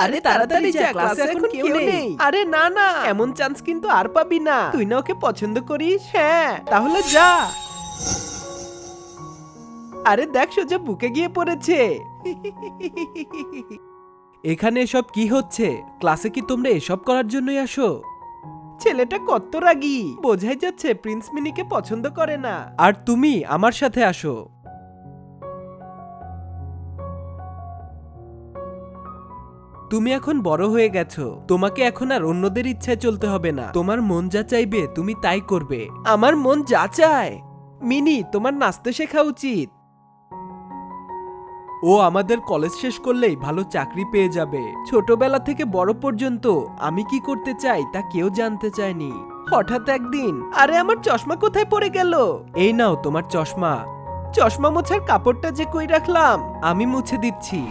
আরে তাড়াতাড়ি যা, ক্লাসে এখন কেউ নেই। আরে না না, এমন চান্স কিন্তু আর পাবি না। তুই না ওকে পছন্দ করিস? হ্যাঁ, তাহলে যা। আরে দেখ, সোজা বুকে গিয়ে পড়েছে। এখানে এসব কি হচ্ছে? ক্লাসে কি তোমরা এসব করার জন্যই আসো? ছেলেটা কত রাগী, বোঝাই যাচ্ছে প্রিন্স মিনিকে পছন্দ করে না। আর তুমি আমার সাথে আসো। তুমি এখন বড় হয়ে গেছো, তোমাকে এখন আর অন্যদের ইচ্ছায় চলতে হবে না। তোমার মন যা চাইবে তুমি তাই করবে। আমার মন যা চায়? মিনি, তোমার নাচতে শেখা উচিত। ও আমাদের কলেজ শেষ করলেই ভালো চাকরি পেয়ে যাবে। ছোটবেলা থেকে বড় পর্যন্ত আমি কি করতে চাই তা কেউ জানতে চায়নি। হঠাৎ একদিন, আরে আমার চশমা কোথায় পড়ে গেল? এই নাও তোমার চশমা। চশমা মোছার কাপড়টা যে কই রাখলাম? আমি মুছে দিচ্ছি।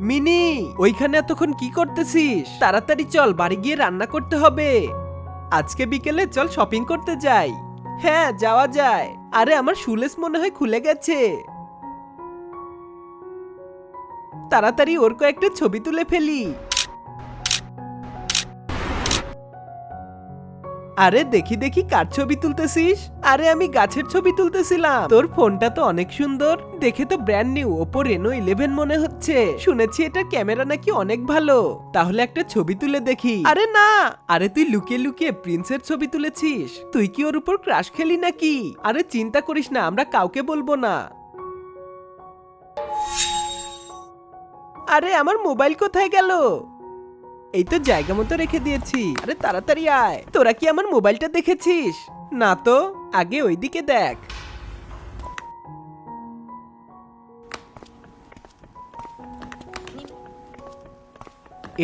মিনি, ওইখানে এতক্ষণ কি করতেছিস? তাড়াতাড়ি চল, বাড়ি গিয়ে রান্না করতে হবে। আজকে বিকেলে চল শপিং করতে যাই। হ্যাঁ, যাওয়া যায়। আরে আমার শুলেস মনে হয় খুলে গেছে। তাড়াতাড়ি ওর কয়েকটা ছবি তুলে ফেলি। আরে দেখি দেখি, কার ছবি তুলতেছিস? আরে আমি গাছের ছবি তুলতেছিলাম। তোর ফোনটা তো অনেক সুন্দর, দেখে তো ব্র্যান্ড নিউ ওপো রেনো 11 মনে হচ্ছে। শুনেছি এটার ক্যামেরা নাকি অনেক ভালো। তাহলে একটা ছবি তুলে দেখি। আরে না, আরে তুই লুকিয়ে লুকিয়ে প্রিন্সের ছবি তুলেছিস? তুই কি ওর উপর ক্রাশ খেলি নাকি? আরে চিন্তা করিস না, আমরা কাউকে বলবো না। আরে আমার মোবাইল কোথায় গেল? এই তো জায়গা মতো রেখে দিয়েছি। আরে তাড়াতাড়ি আয়। তোরা কি আমার মোবাইলটা দেখেছিস? না তো, আগে ওইদিকে দেখ।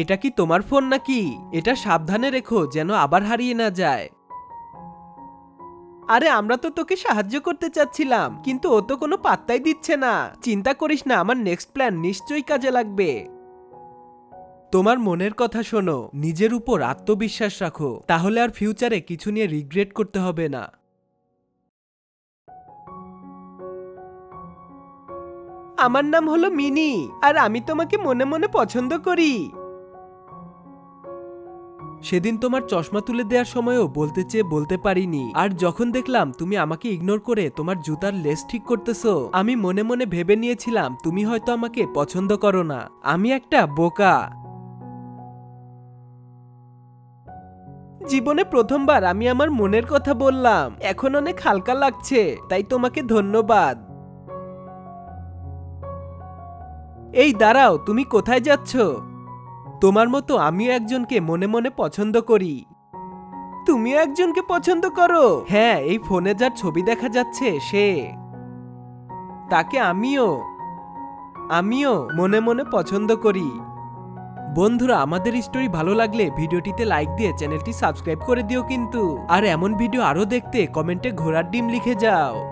এটা কি তোমার ফোন নাকি? এটা সাবধানে রেখো যেন আবার হারিয়ে না যায়। আরে আমরা তো তোকে সাহায্য করতে চাচ্ছিলাম, কিন্তু ও তো কোনো পাত্তাই দিচ্ছে না। চিন্তা করিস না, আমার নেক্সট প্ল্যান নিশ্চয়ই কাজে লাগবে। তোমার মনের কথা শোনো, নিজের উপর আত্মবিশ্বাস রাখো, তাহলে আর ফিউচারে কিছু নিয়ে রিগ্রেট করতে হবে না। আমার নাম হলো মিনি, আর আমি তোমাকে মনে মনে পছন্দ করি। সেদিন তোমার চশমা তুলে দেওয়ার সময়ও বলতে চেয়ে বলতে পারিনি, আর যখন দেখলাম তুমি আমাকে ইগনোর করে তোমার জুতার লেস ঠিক করতেছো, আমি মনে মনে ভেবে নিয়েছিলাম তুমি হয়তো আমাকে পছন্দ করো না। আমি একটা বোকা। জীবনে প্রথমবার আমি আমার মনের কথা বললাম, এখন অনেক হালকা লাগছে, তাই তোমাকে ধন্যবাদ। এই দাঁড়াও, তুমি কোথায় যাচ্ছ? তোমার মতো আমিও একজনকে মনে মনে পছন্দ করি। তুমিও একজনকে পছন্দ করো? হ্যাঁ, এই ফোনে যার ছবি দেখা যাচ্ছে সে। তাকে আমিও আমিও মনে মনে পছন্দ করি। বন্ধুরা, আমাদের স্টোরি ভালো লাগলে ভিডিওটিতে লাইক দিয়ে চ্যানেলটি সাবস্ক্রাইব করে দিও কিন্তু। আর এমন ভিডিও আরো দেখতে কমেন্টে ঘোড়ার ডিম লিখে যাও।